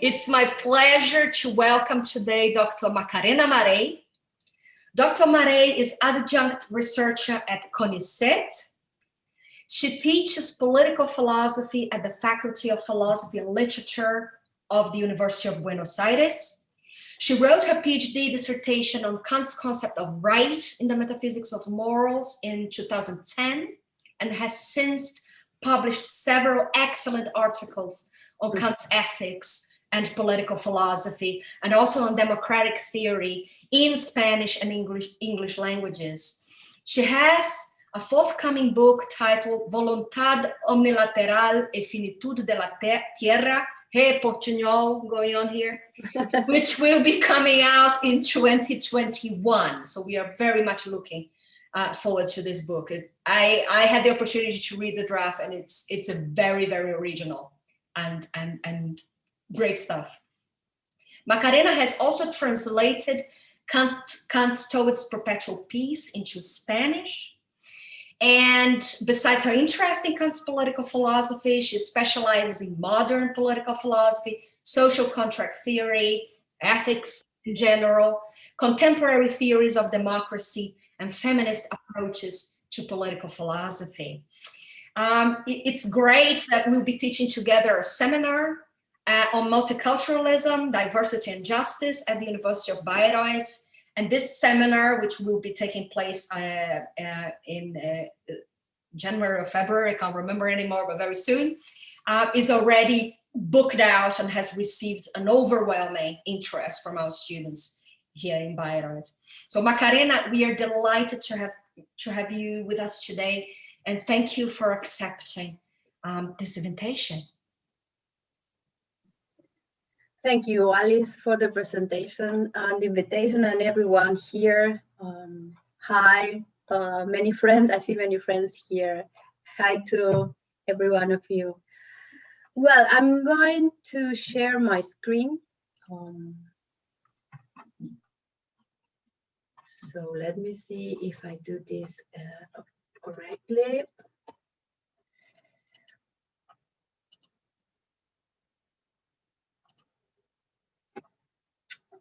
It's my pleasure to welcome today Dr. Macarena Marey. Dr. Marey is adjunct researcher at CONICET. She teaches political philosophy at the Faculty of Philosophy and Literature of the University of Buenos Aires. She wrote her PhD dissertation on Kant's concept of right in the metaphysics of morals in 2010 and has since published several excellent articles on Kant's ethics and political philosophy, and also on democratic theory in Spanish and English languages. She has a forthcoming book titled Voluntad Omnilateral e Finitude de la Tierra, hey, Portuñol going on here, which will be coming out in 2021. So we are very much looking forward to this book. I had the opportunity to read the draft, and it's a very, very original and great stuff. Macarena has also translated Kant's Towards Perpetual Peace into Spanish. And besides her interest in Kant's political philosophy, she specializes in modern political philosophy, social contract theory, ethics in general, contemporary theories of democracy, and feminist approaches to political philosophy. It's great that we'll be teaching together a seminar on multiculturalism, diversity, and justice at the University of Bayreuth. And this seminar, which will be taking place in January or February, I can't remember anymore, but very soon, is already booked out and has received an overwhelming interest from our students here in Bayreuth. So Macarena, we are delighted to have you with us today, and thank you for accepting this invitation. Thank you, Alice, for the presentation and the invitation, and everyone here. Hi, many friends. I see many friends here. Hi to every one of you. Well, I'm going to share my screen. So let me see if I do this correctly.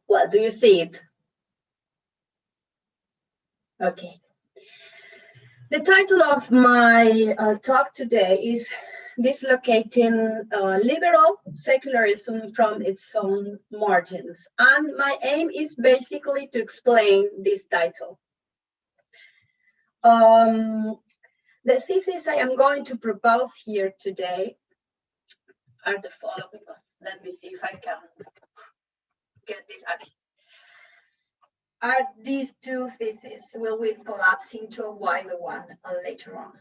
Well, do you see it? Okay. The title of my talk today is Dislocating Liberal Secularism from its Own Margins. And my aim is basically to explain this title. The thesis I am going to propose here today are the following. Let me see if I can get this out. Are these two theses will we collapse into a wider one later on.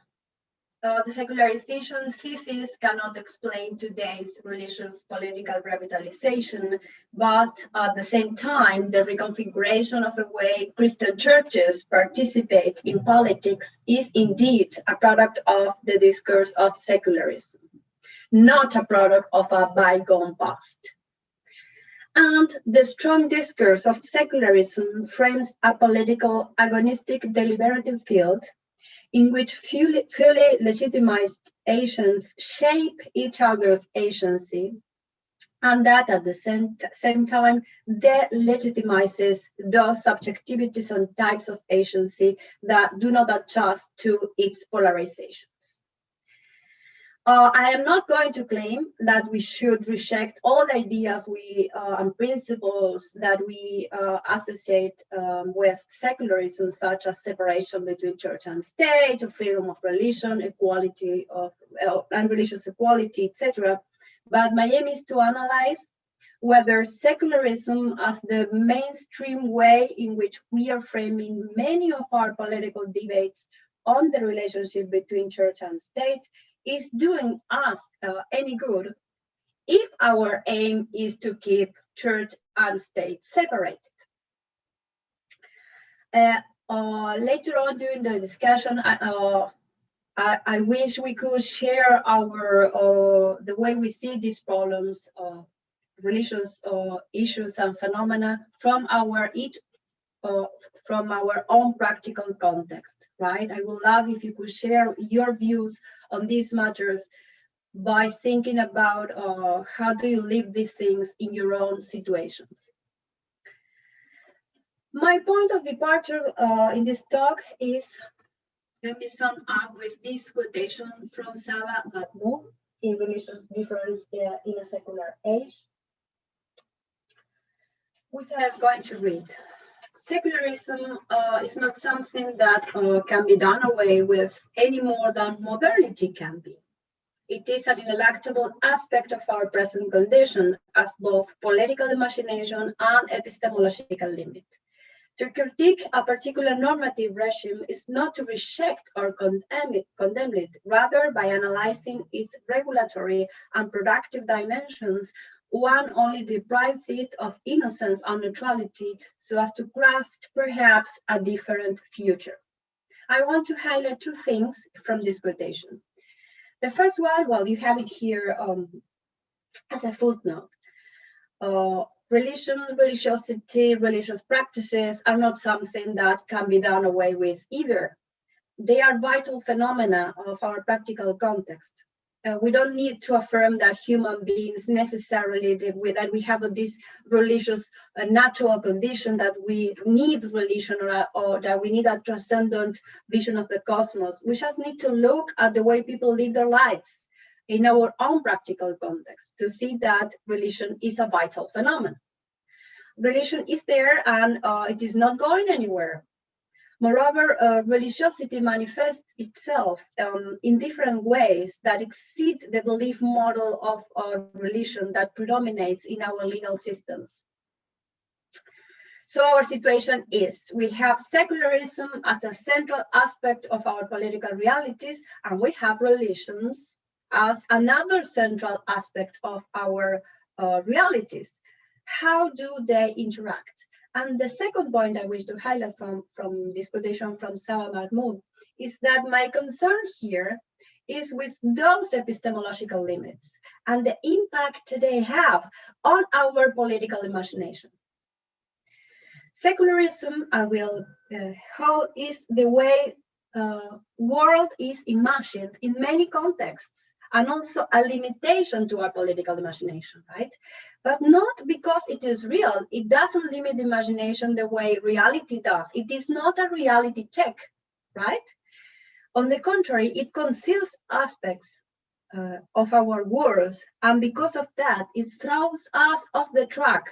The secularization thesis cannot explain today's religious political revitalization, but at the same time, the reconfiguration of the way Christian churches participate in politics is indeed a product of the discourse of secularism, not a product of a bygone past. And the strong discourse of secularism frames a political agonistic-deliberative field in which fully legitimized agents shape each other's agency, and that at the same time delegitimizes those subjectivities and types of agency that do not adjust to its polarizations. I am not going to claim that we should reject all the ideas and principles that we associate with secularism, such as separation between church and state, freedom of religion, equality and religious equality, etc. But my aim is to analyze whether secularism as the mainstream way in which we are framing many of our political debates on the relationship between church and state is doing us any good if our aim is to keep church and state separated. Later on during the discussion, I wish we could share the way we see these problems, religious issues and phenomena from our own practical context, right? I would love if you could share your views on these matters by thinking about how do you live these things in your own situations. My point of departure in this talk is, let me sum up with this quotation from Saba Mahmoud in Religious Difference in a Secular Age, which I am going to read. Secularism is not something that can be done away with any more than modernity can be. It is an ineluctable aspect of our present condition as both political imagination and epistemological limit. To critique a particular normative regime is not to reject or condemn it, rather by analyzing its regulatory and productive dimensions, one only deprives it of innocence and neutrality so as to craft perhaps a different future. I want to highlight two things from this quotation. The first one, well, you have it here as a footnote. Religion, religiosity, religious practices are not something that can be done away with either. They are vital phenomena of our practical context. We don't need to affirm that human beings necessarily that we have this religious natural condition that we need religion or that we need a transcendent vision of the cosmos. We just need to look at the way people live their lives in our own practical context to see that religion is a vital phenomenon. Religion is there and it is not going anywhere. Moreover, religiosity manifests itself in different ways that exceed the belief model of religion that predominates in our legal systems. So our situation is, we have secularism as a central aspect of our political realities, and we have religions as another central aspect of our realities. How do they interact? And the second point I wish to highlight from this quotation from Saba Mahmoud is that my concern here is with those epistemological limits and the impact they have on our political imagination. Secularism, I will hold, is the way world is imagined in many contexts, and also a limitation to our political imagination, right? But not because it is real. It doesn't limit the imagination the way reality does. It is not a reality check, right? On the contrary, it conceals aspects of our worlds, and because of that, it throws us off the track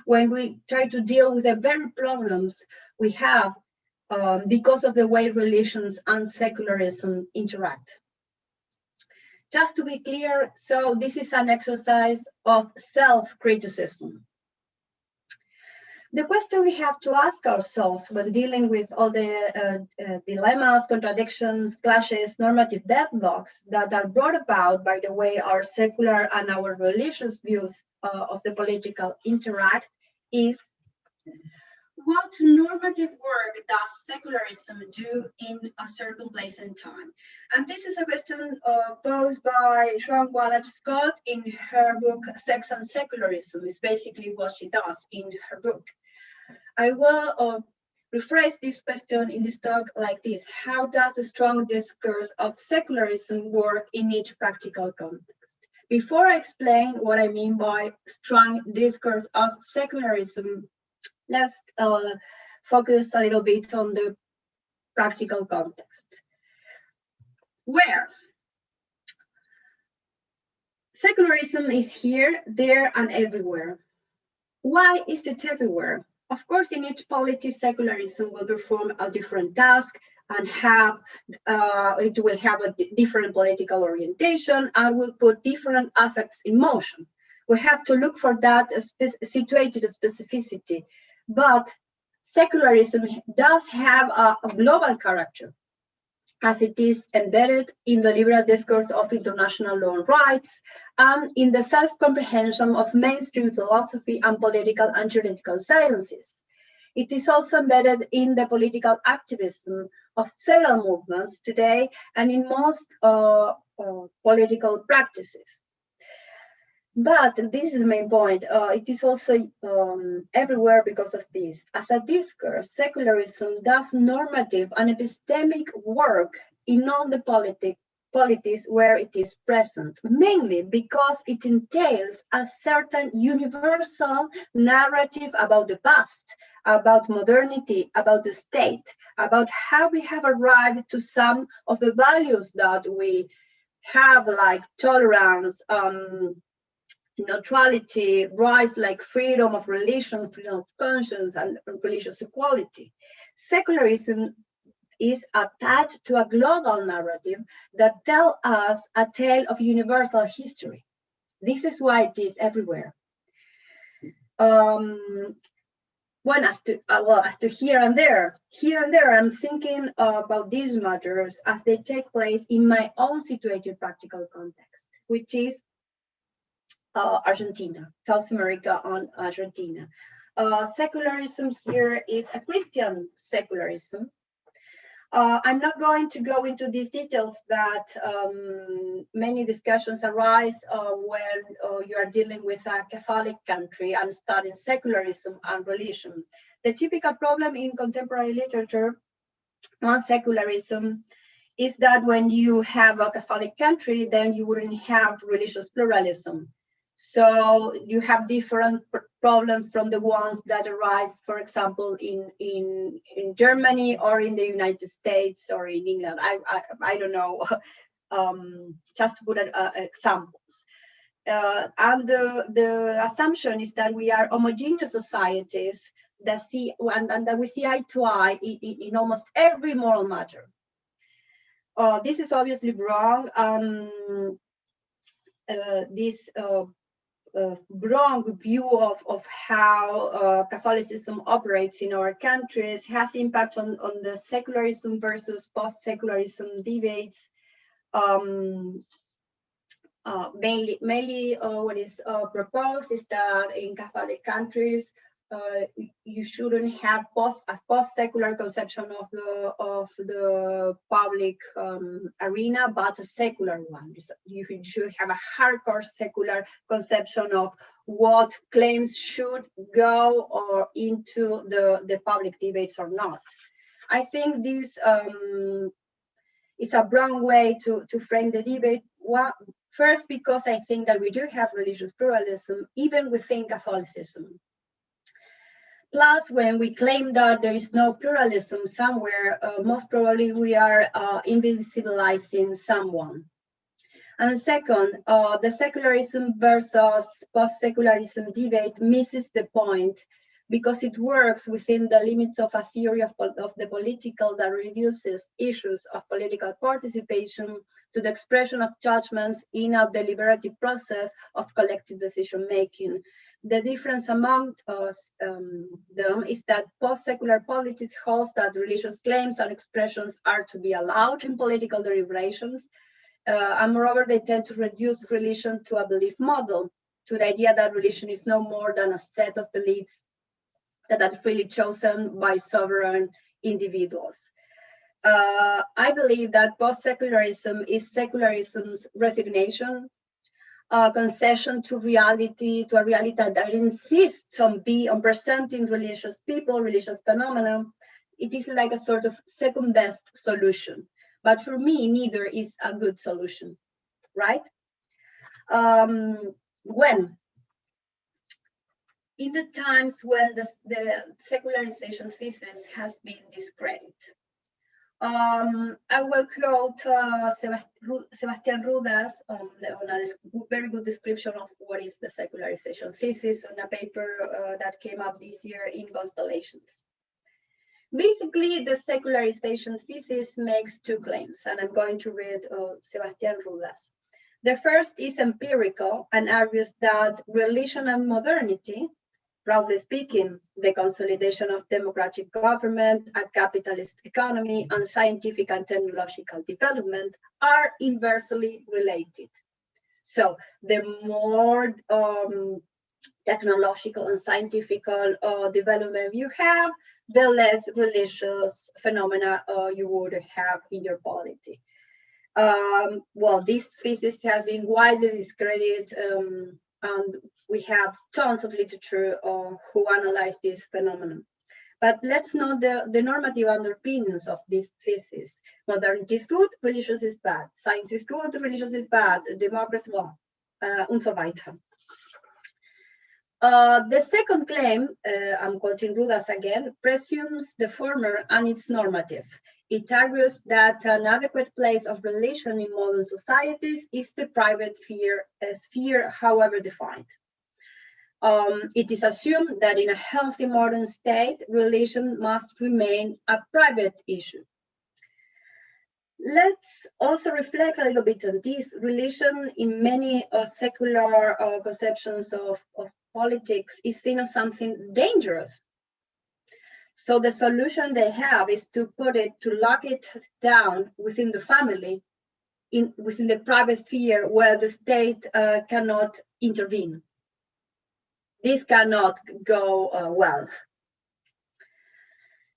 when we try to deal with the very problems we have because of the way religions and secularism interact. Just to be clear, so this is an exercise of self-criticism. The question we have to ask ourselves when dealing with all the dilemmas, contradictions, clashes, normative deadlocks that are brought about by the way our secular and our religious views of the political interact is, what normative work does secularism do in a certain place and time? And this is a question posed by Joan Wallace Scott in her book, Sex and Secularism. It's basically what she does in her book. I will rephrase this question in this talk like this. How does the strong discourse of secularism work in each practical context? Before I explain what I mean by strong discourse of secularism, let's focus a little bit on the practical context. Where? Secularism is here, there, and everywhere. Why is it everywhere? Of course, in each polity, secularism will perform a different task and it will have a different political orientation and will put different affects in motion. We have to look for that situated specificity. But secularism does have a global character, as it is embedded in the liberal discourse of international law and rights and in the self-comprehension of mainstream philosophy and political and juridical sciences. It is also embedded in the political activism of several movements today and in most political practices. But this is the main point. It is also everywhere because of this. As a discourse, secularism does normative and epistemic work in all the polities where it is present, mainly because it entails a certain universal narrative about the past, about modernity, about the state, about how we have arrived to some of the values that we have, like tolerance, neutrality, rights like freedom of religion, freedom of conscience, and religious equality. Secularism is attached to a global narrative that tells us a tale of universal history. This is why it is everywhere. As to here and there, I'm thinking about these matters as they take place in my own situated practical context, which is Argentina, South America and Argentina. Secularism here is a Christian secularism. I'm not going to go into these details, but many discussions arise when you are dealing with a Catholic country and studying secularism and religion. The typical problem in contemporary literature on secularism is that when you have a Catholic country, then you wouldn't have religious pluralism. So you have different problems from the ones that arise, for example, in Germany or in the United States or in England. I don't know, just to put examples. And the assumption is that we are homogeneous societies that see and that we see eye to eye in almost every moral matter. This is obviously wrong. This wrong view of how Catholicism operates in our countries has impact on the secularism versus post-secularism debates. Mainly what is proposed is that in Catholic countries, you shouldn't have a post-secular conception of the public arena, but a secular one. You should have a hardcore secular conception of what claims should go or into the public debates or not. I think this is a wrong way to frame the debate. First, because I think that we do have religious pluralism even within Catholicism. Plus, when we claim that there is no pluralism somewhere, most probably we are invisibilizing someone. And second, the secularism versus post-secularism debate misses the point because it works within the limits of a theory of the political that reduces issues of political participation to the expression of judgments in a deliberative process of collective decision-making. The difference among them is that post-secular politics holds that religious claims and expressions are to be allowed in political deliberations, and moreover, they tend to reduce religion to a belief model, to the idea that religion is no more than a set of beliefs that are freely chosen by sovereign individuals. I believe that post-secularism is secularism's resignation, concession to reality, to a reality that insists on presenting religious people, religious phenomena. It is like a sort of second best solution. But for me, neither is a good solution, right? When? In the times when the secularization thesis has been discredited. I will quote Sebastián Rudas on a very good description of what is the secularization thesis on a paper that came up this year in Constellations. Basically, the secularization thesis makes two claims, and I'm going to read Sebastián Rudas. The first is empirical and argues that religion and modernity, broadly speaking, the consolidation of democratic government, a capitalist economy, and scientific and technological development are inversely related. So the more technological and scientific development you have, the less religious phenomena you would have in your polity. This thesis has been widely discredited, and we have tons of literature who analyze this phenomenon. But let's know the normative underpinnings of this thesis. Modernity is good, religious is bad. Science is good, religious is bad. Democracy, well, und so weiter. The second claim, I'm quoting Rudas again, presumes the former and it's normative. It argues that an adequate place of relation in modern societies is the private sphere, however defined. It is assumed that in a healthy modern state, relation must remain a private issue. Let's also reflect a little bit on this. Relation in many secular conceptions of politics is seen as something dangerous. So the solution they have is to lock it down within the family, within the private sphere where the state cannot intervene. This cannot go well.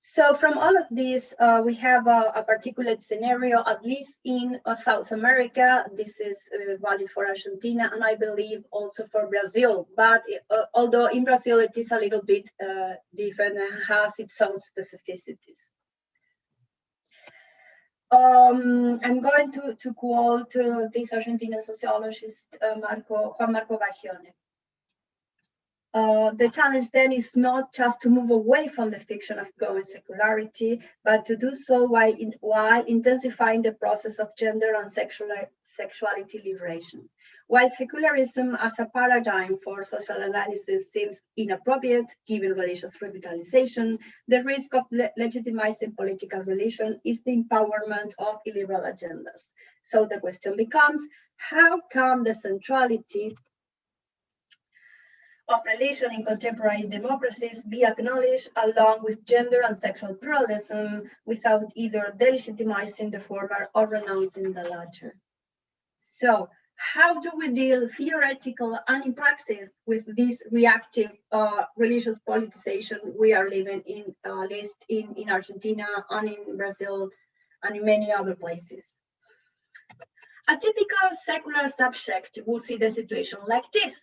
So from all of this, we have a particular scenario, at least in South America. This is valid for Argentina, and I believe also for Brazil. But although in Brazil it is a little bit different and has its own specificities. I'm going to quote this Argentinian sociologist, Juan Marco Bagione. The challenge then is not just to move away from the fiction of growing secularity, but to do so while intensifying the process of gender and sexuality liberation. While secularism as a paradigm for social analysis seems inappropriate, given religious revitalization, the risk of legitimizing political relation is the empowerment of illiberal agendas. So the question becomes, how can the centrality of relation in contemporary democracies be acknowledged along with gender and sexual pluralism without either delegitimizing the former or renouncing the latter? So how do we deal theoretical and in praxis with this reactive religious politicization we are living in, at least in Argentina and in Brazil and in many other places? A typical secular subject will see the situation like this.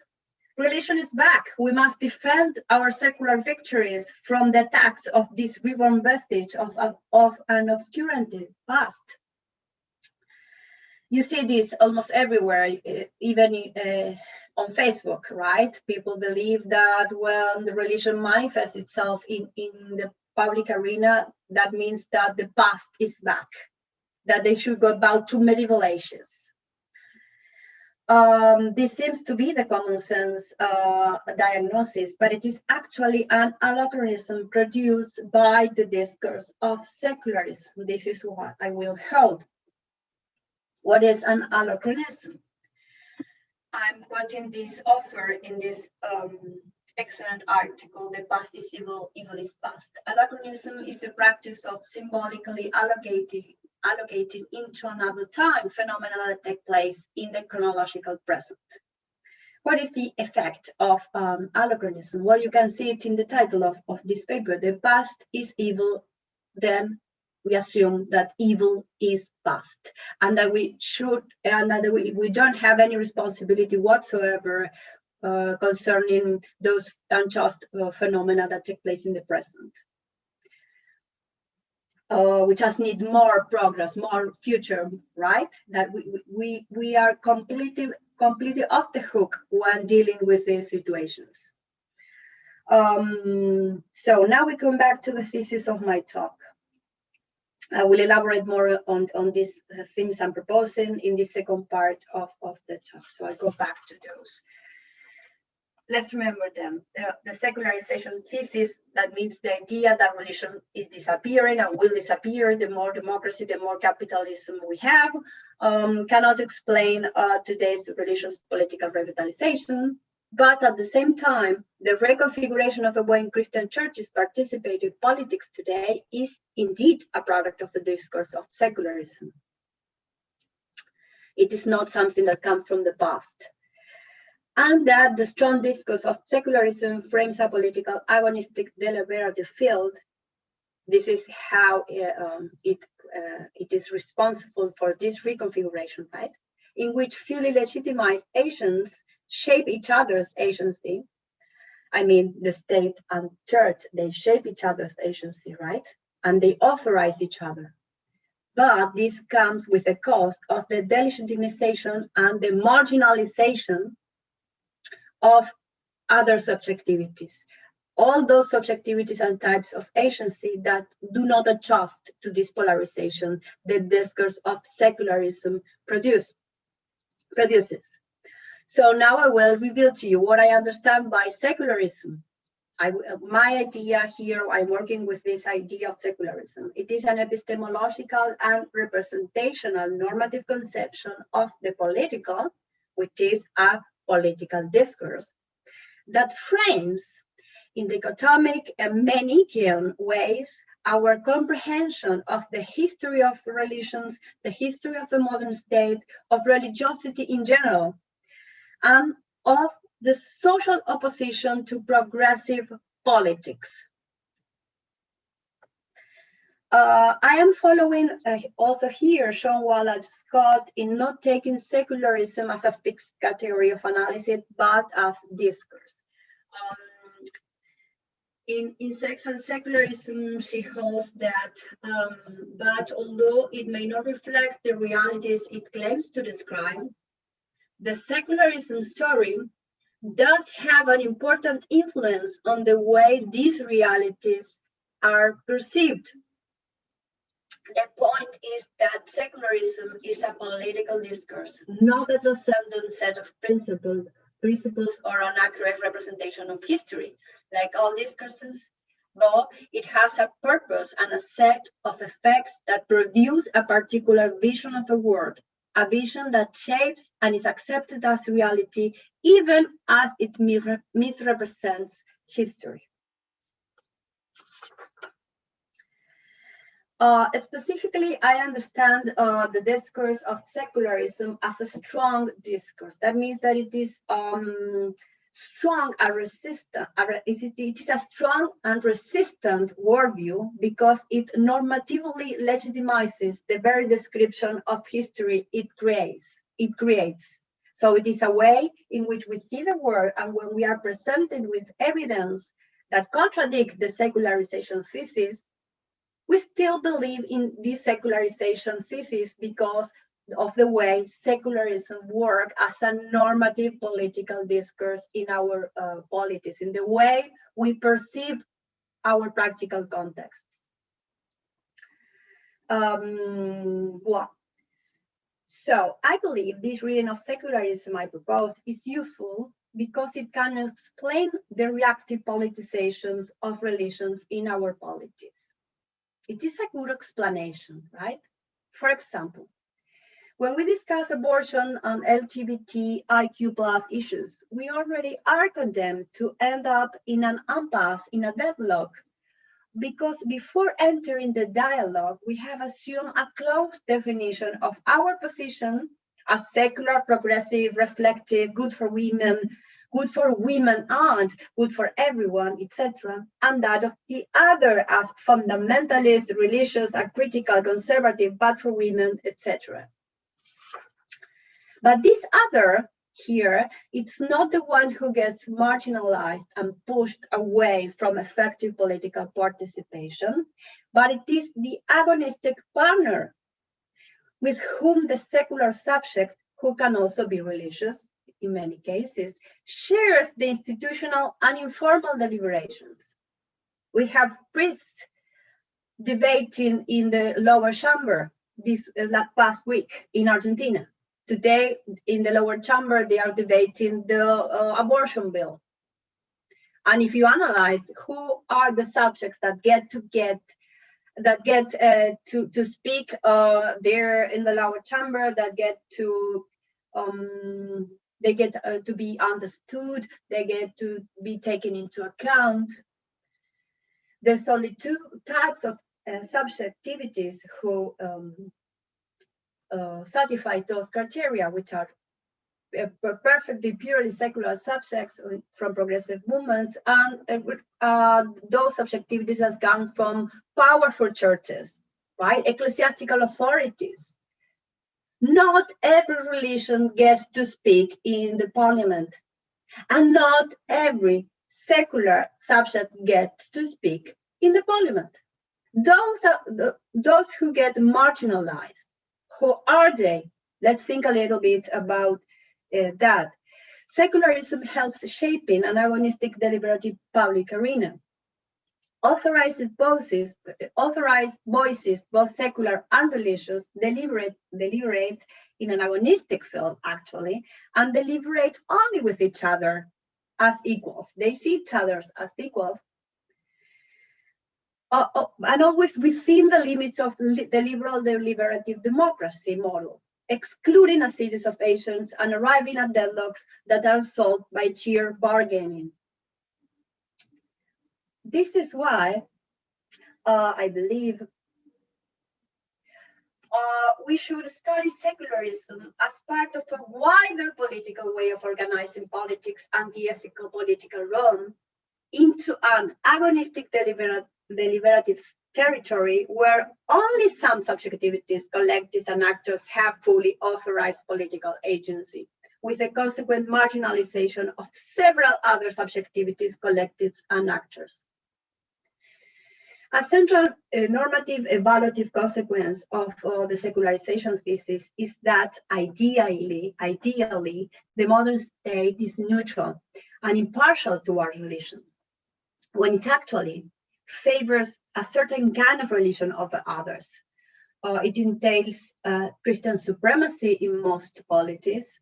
Religion is back. We must defend our secular victories from the attacks of this reborn vestige of an obscurantism past. You see this almost everywhere, even on Facebook, right? People believe that when the religion manifests itself in the public arena, that means that the past is back, that they should go back to medieval ages. This seems to be the common sense diagnosis, but it is actually an anachronism produced by the discourse of secularism. This is what I will hold. What is an anachronism? I'm quoting this author in this excellent article, The Past is Evil, Evil is Past. Anachronism is the practice of symbolically allocating into another time phenomena that take place in the chronological present. What is the effect of anachronism? Well, you can see it in the title of this paper. The past is evil, then we assume that evil is past, and that we don't have any responsibility whatsoever concerning those unjust phenomena that take place in the present. We just need more progress, more future, right? That we are completely off the hook when dealing with these situations. So now we come back to the thesis of my talk. I will elaborate more on these themes I'm proposing in the second part of the talk. So I go back to those. Let's remember them. The secularization thesis, that means the idea that religion is disappearing and will disappear. The more democracy, the more capitalism we have, cannot explain today's religious political revitalization. But at the same time, the reconfiguration of the way Christian churches participate in politics today is indeed a product of the discourse of secularism. It is not something that comes from the past. And that the strong discourse of secularism frames a political agonistic-deliberative field. This is how it is responsible for this reconfiguration, right? In which fully legitimized agents shape each other's agency, I mean, the state and church, they shape each other's agency, right? And they authorize each other. But this comes with a cost of the delegitimization and the marginalization of other subjectivities. All those subjectivities and types of agency that do not adjust to this polarization the discourse of secularism produces. So now I will reveal to you what I understand by secularism. My idea here, I'm working with this idea of secularism. It is an epistemological and representational normative conception of the political, which is a political discourse, that frames in dichotomic and Manichaean ways our comprehension of the history of religions, the history of the modern state, of religiosity in general, and of the social opposition to progressive politics. I am following also here Sean Wallach Scott in not taking secularism as a fixed category of analysis, but as discourse. In Sex and Secularism, she holds that, but although it may not reflect the realities it claims to describe, the secularism story does have an important influence on the way these realities are perceived. The point is that secularism is a political discourse, not a transcendent set of principles or an accurate representation of history. Like all discourses, though, it has a purpose and a set of effects that produce a particular vision of a world, a vision that shapes and is accepted as reality, even as it misrepresents history. Specifically, I understand the discourse of secularism as a strong discourse. That means that it is strong and resistant. It is a strong and resistant worldview because it normatively legitimizes the very description of history it creates. So it is a way in which we see the world, and when we are presented with evidence that contradict the secularization thesis, we still believe in this secularization thesis because of the way secularism works as a normative political discourse in our polities, in the way we perceive our practical contexts. So I believe this reading of secularism I propose is useful because it can explain the reactive politizations of religions in our polities. It is a good explanation, right? For example, when we discuss abortion and LGBTIQ+ issues, we already are condemned to end up in an impasse, in a deadlock, because before entering the dialogue, we have assumed a close definition of our position as secular, progressive, reflective, good for women and good for everyone, etc., and that of the other as fundamentalist, religious, acritical, conservative, bad for women, etc. But this other here, it's not the one who gets marginalized and pushed away from effective political participation, but it is the agonistic partner with whom the secular subject, who can also be religious in many cases, shares the institutional and informal deliberations. We have priests debating in the lower chamber this past week in Argentina. Today, in the lower chamber, they are debating the abortion bill. And if you analyze who are the subjects that get to speak there in the lower chamber, that get to to be understood, they get to be taken into account. There's only two types of subjectivities who satisfy those criteria, which are perfectly purely secular subjects from progressive movements, and those subjectivities have come from powerful churches, right? Ecclesiastical authorities. Not every religion gets to speak in the parliament, and not every secular subject gets to speak in the parliament. Those are those who get marginalized. Who are they? Let's think a little bit about that. Secularism helps shaping an agonistic-deliberative public arena. Authorized voices, both secular and religious, deliberate in an agonistic field, actually, and deliberate only with each other as equals. They see each other as equals, and always within the limits of the liberal deliberative democracy model, excluding a series of agents and arriving at deadlocks that are solved by sheer bargaining. This is why I believe we should study secularism as part of a wider political way of organizing politics and the ethical political realm into an agonistic deliberative territory where only some subjectivities, collectives, and actors have fully authorized political agency, with a consequent marginalization of several other subjectivities, collectives, and actors. A central normative evaluative consequence of the secularization thesis is that ideally, the modern state is neutral and impartial toward religion, when it actually favors a certain kind of religion over others. It entails Christian supremacy in most polities,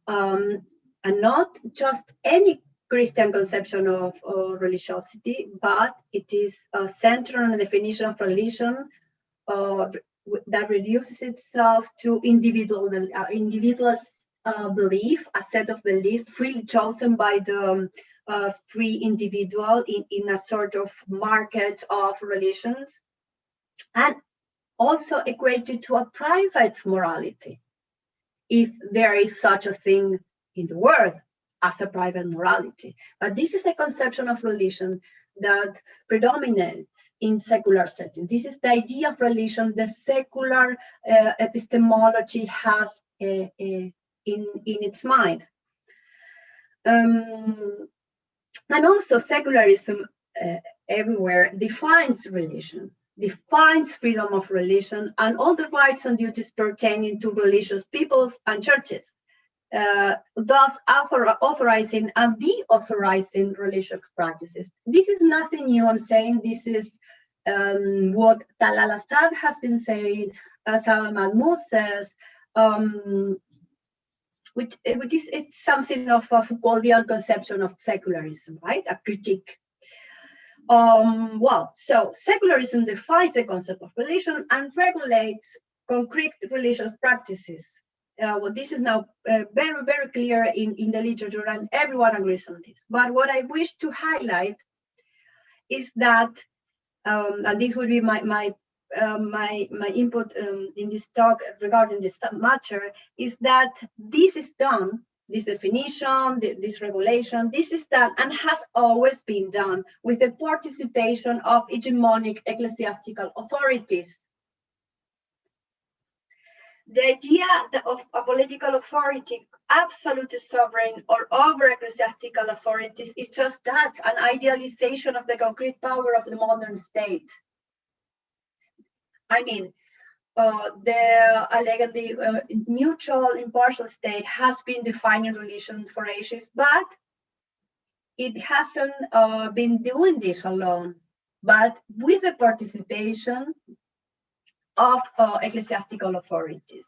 and not just any Christian conception of religiosity, but it is centered on a definition of religion that reduces itself to individuals' belief, a set of beliefs freely chosen by the free individual in a sort of market of religions, and also equated to a private morality, if there is such a thing in the world as a private morality. But this is the conception of religion that predominates in secular settings. This is the idea of religion the secular epistemology has in its mind. And also secularism everywhere defines religion, defines freedom of religion and all the rights and duties pertaining to religious peoples and churches, thus authorizing and deauthorizing religious practices. This is nothing new, I'm saying. This is what Talal Assad has been saying, Asad Mahmoud says, which is it's something of a Foucauldian conception of secularism, right? A critique. Well, so secularism defines the concept of religion and regulates concrete religious practices. Well, this is now very, very clear in the literature, and everyone agrees on this. But what I wish to highlight is that, and this would be my input in this talk regarding this matter, is that this is done, this definition, this regulation, this is done and has always been done with the participation of hegemonic ecclesiastical authorities. The idea of a political authority, absolute sovereign or over ecclesiastical authorities, is just that, an idealization of the concrete power of the modern state. I mean, the allegedly neutral, impartial state has been defining religion for ages, but it hasn't been doing this alone, but with the participation of ecclesiastical authorities.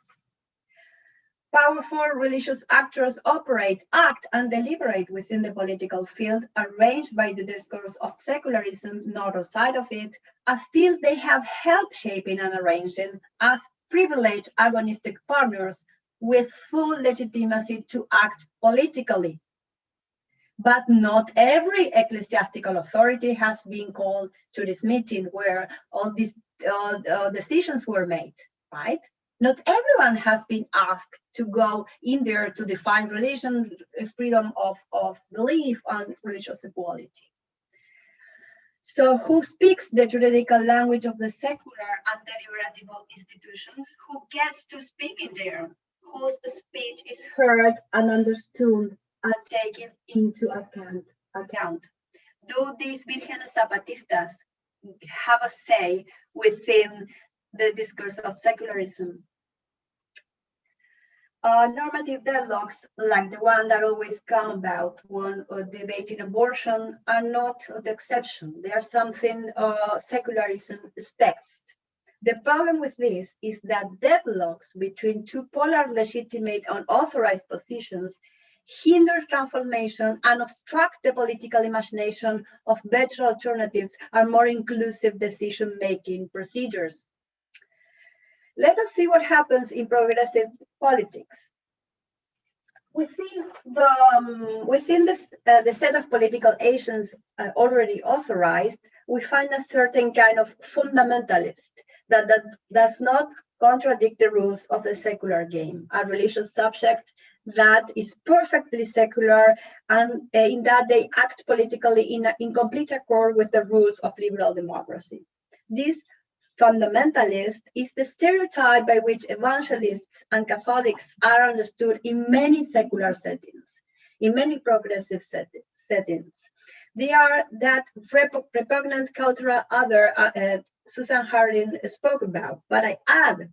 Powerful religious actors operate, act, and deliberate within the political field arranged by the discourse of secularism, not outside of it, a field they have helped shaping and arranging as privileged agonistic partners with full legitimacy to act politically. But not every ecclesiastical authority has been called to this meeting where all these decisions were made, right? Not everyone has been asked to go in there to define religion, freedom of belief, and religious equality. So who speaks the juridical language of the secular and deliberative institutions? Who gets to speak in there? Whose speech is heard and understood and taken into account? account. Do these vírgenes zapatistas have a say within the discourse of secularism? Normative deadlocks, like the one that always come about when debating abortion, are not the exception. They are something secularism expects. The problem with this is that deadlocks between two polar legitimate and authorized positions hinder transformation and obstruct the political imagination of better alternatives and more inclusive decision-making procedures. Let us see what happens in progressive politics. Within the set of political agents already authorized, we find a certain kind of fundamentalist that does not contradict the rules of the secular game, a religious subject that is perfectly secular and in that they act politically in complete accord with the rules of liberal democracy. This fundamentalist is the stereotype by which evangelists and Catholics are understood in many secular settings, in many progressive settings. They are that repugnant cultural other Susan Harding spoke about, but I add,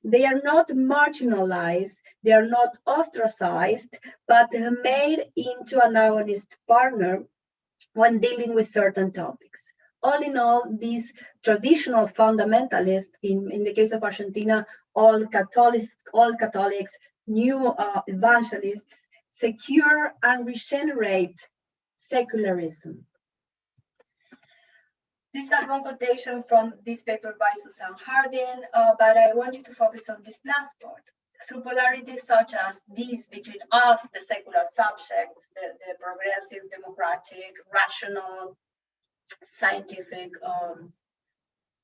they are not marginalized, they are not ostracized, but made into an agonist partner when dealing with certain topics. All in all, these traditional fundamentalists, in the case of Argentina, all Catholics, new evangelists, secure and regenerate secularism. This is a long quotation from this paper by Susan Harding, but I want you to focus on this last part. Through polarities such as these between us, the secular subject, the progressive, democratic, rational, scientific,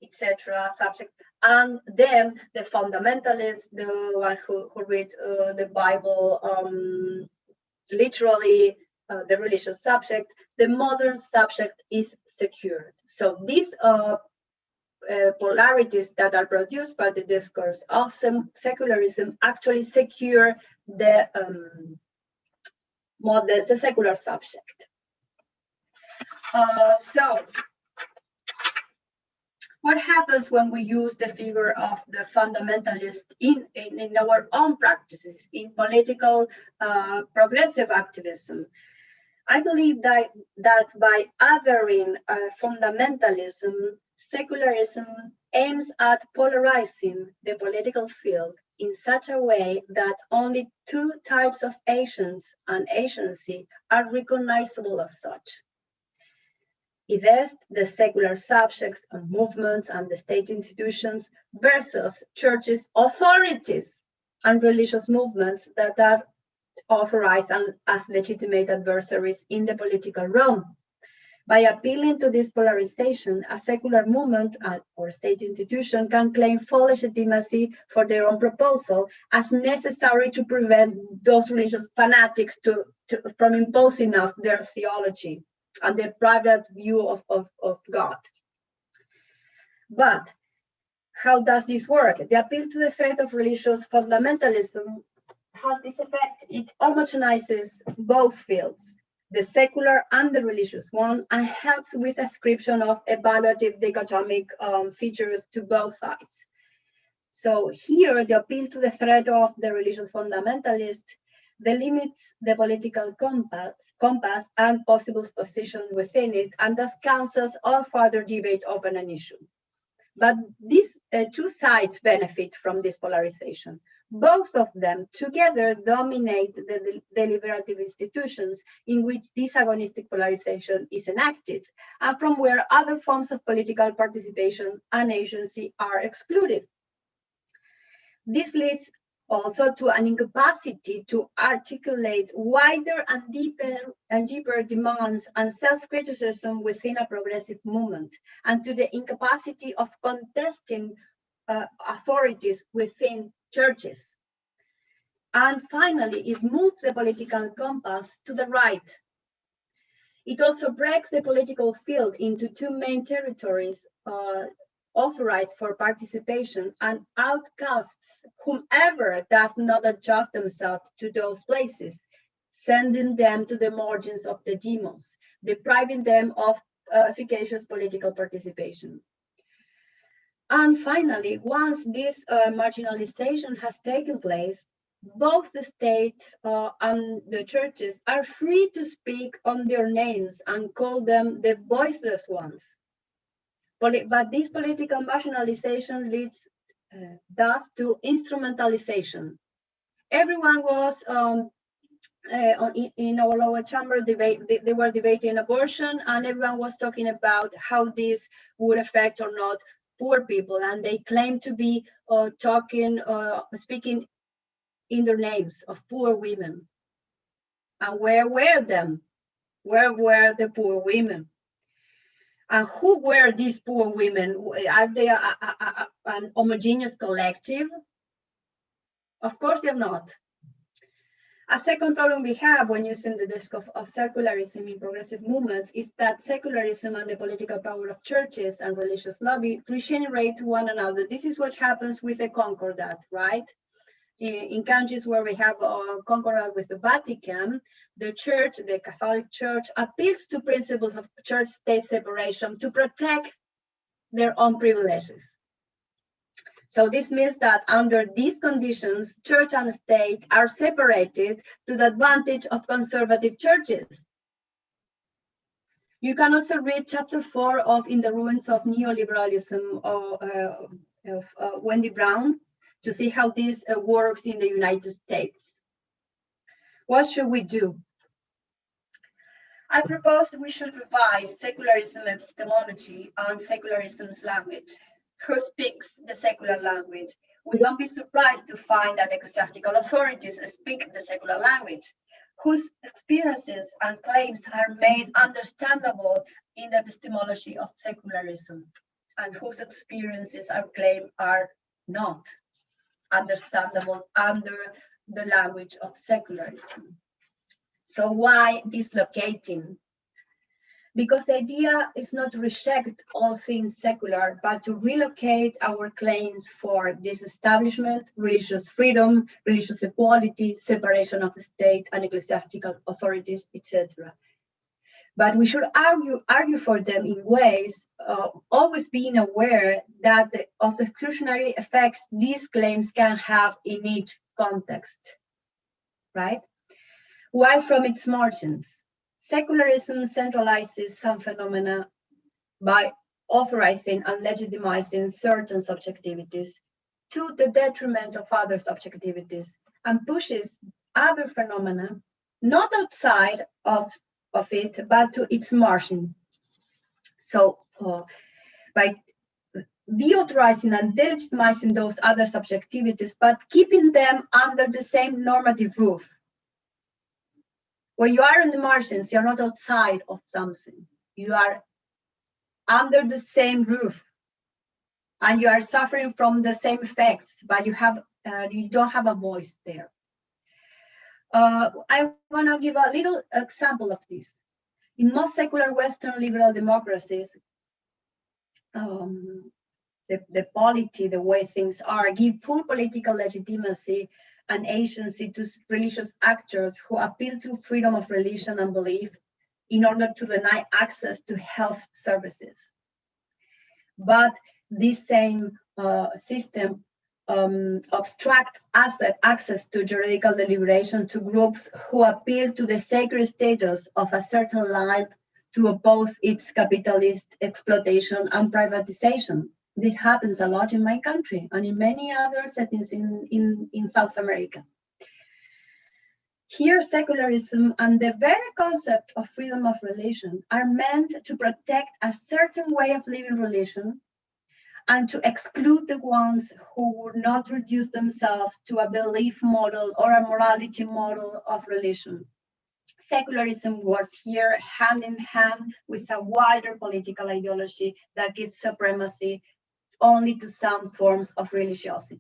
etc. subject, and them, the fundamentalists, the one who read the Bible literally, the religious subject, the modern subject is secured. So these polarities that are produced by the discourse of secularism actually secure the secular subject. So what happens when we use the figure of the fundamentalist in our own practices, in political progressive activism? I believe that by othering fundamentalism, secularism aims at polarizing the political field in such a way that only two types of agents and agency are recognizable as such. It is the secular subjects and movements and the state institutions versus churches, authorities, and religious movements that are authorized and as legitimate adversaries in the political realm. By appealing to this polarization, a secular movement or state institution can claim full legitimacy for their own proposal as necessary to prevent those religious fanatics from imposing us their theology and their private view of God. But how does this work? The appeal to the threat of religious fundamentalism has this effect. It homogenizes both fields, the secular and the religious one, and helps with ascription of evaluative dichotomic features to both sides. So here, the appeal to the threat of the religious fundamentalist delimits the political compass and possible position within it, and thus cancels all further debate over an issue. But these two sides benefit from this polarization. Both of them together dominate the deliberative institutions in which this agonistic polarization is enacted, and from where other forms of political participation and agency are excluded. This leads also to an incapacity to articulate wider and deeper demands and self-criticism within a progressive movement, and to the incapacity of contesting authorities within churches. And finally, it moves the political compass to the right. It also breaks the political field into two main territories, authorized for participation, and outcasts whomever does not adjust themselves to those places, sending them to the margins of the demos, depriving them of efficacious political participation. And finally, once this marginalization has taken place, both the state and the churches are free to speak on their names and call them the voiceless ones. But this political marginalization leads thus to instrumentalization. Everyone was in our lower chamber debate, they were debating abortion, and everyone was talking about how this would affect or not poor people, and they claimed to be speaking in their names of poor women. And where were them? Where were the poor women? And who were these poor women? Are they an homogeneous collective? Of course they're not. A second problem we have when using the discourse of secularism in progressive movements is that secularism and the political power of churches and religious lobby regenerate one another. This is what happens with the concordat, right? In countries where we have a concordat with the Vatican, the church, the Catholic Church, appeals to principles of church-state separation to protect their own privileges. So this means that under these conditions, church and state are separated to the advantage of conservative churches. You can also read chapter 4 of In the Ruins of Neoliberalism of Wendy Brown to see how this works in the United States. What should we do? I propose we should revise secularism epistemology and secularism's language. Who speaks the secular language? We won't be surprised to find that ecclesiastical authorities speak the secular language, whose experiences and claims are made understandable in the epistemology of secularism, and whose experiences and claims are not understandable under the language of secularism. So why dislocating? Because the idea is not to reject all things secular, but to relocate our claims for disestablishment, religious freedom, religious equality, separation of the state and ecclesiastical authorities, etc. But we should argue for them in ways always being aware that of the exclusionary effects these claims can have in each context, right? Why from its margins? Secularism centralizes some phenomena by authorizing and legitimizing certain subjectivities to the detriment of other subjectivities, and pushes other phenomena not outside of it, but to its margin. So by deauthorizing and delegitimizing those other subjectivities, but keeping them under the same normative roof. When you are in the margins, you're not outside of something. You are under the same roof, and you are suffering from the same effects, but you don't have a voice there. I want to give a little example of this. In most secular Western liberal democracies, the polity, the way things are, give full political legitimacy and agency to religious actors who appeal to freedom of religion and belief in order to deny access to health services. But this same system obstruct access to juridical deliberation to groups who appeal to the sacred status of a certain land to oppose its capitalist exploitation and privatization. This happens a lot in my country and in many other settings in South America. Here, secularism and the very concept of freedom of religion are meant to protect a certain way of living religion and to exclude the ones who would not reduce themselves to a belief model or a morality model of religion. Secularism works here hand in hand with a wider political ideology that gives supremacy only to some forms of religiosity.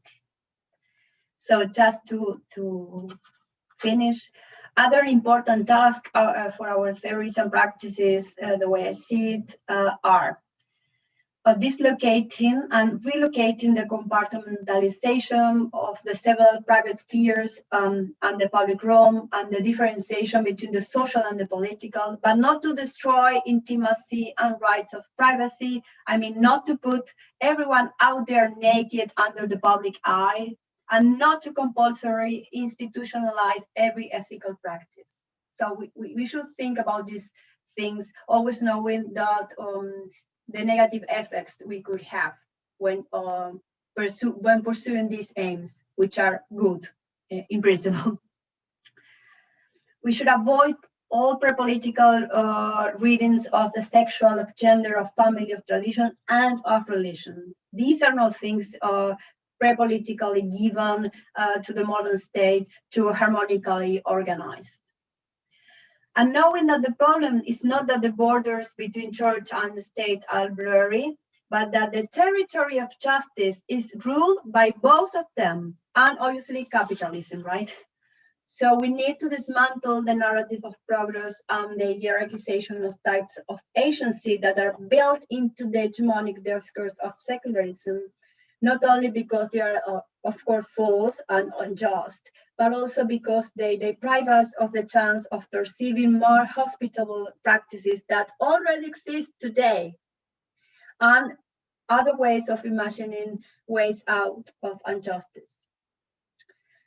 So just to finish, other important tasks for our theories and practices, the way I see it, are dislocating and relocating the compartmentalization of the several private spheres and the public realm, and the differentiation between the social and the political, but not to destroy intimacy and rights of privacy. I mean, not to put everyone out there naked under the public eye, and not to compulsory institutionalize every ethical practice. So we should think about these things, always knowing that the negative effects we could have when pursuing these aims, which are good in principle. We should avoid all pre-political readings of the sexual, of gender, of family, of tradition, and of religion. These are not things pre-politically given to the modern state to harmonically organize. And knowing that the problem is not that the borders between church and state are blurry, but that the territory of justice is ruled by both of them, and obviously capitalism, right? So we need to dismantle the narrative of progress and the hierarchization of types of agency that are built into the hegemonic discourse of secularism, not only because they are, of course, false and unjust, but also because they deprive us of the chance of perceiving more hospitable practices that already exist today, and other ways of imagining ways out of injustice.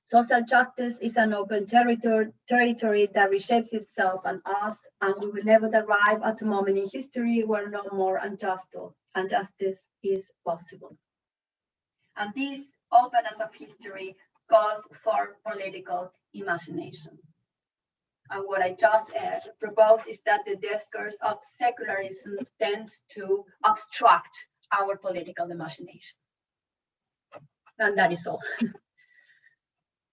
Social justice is an open territory that reshapes itself and us, and we will never arrive at a moment in history where no more injustice is possible. And this openness of history calls for political imagination. And what I just propose is that the discourse of secularism tends to obstruct our political imagination. And that is all.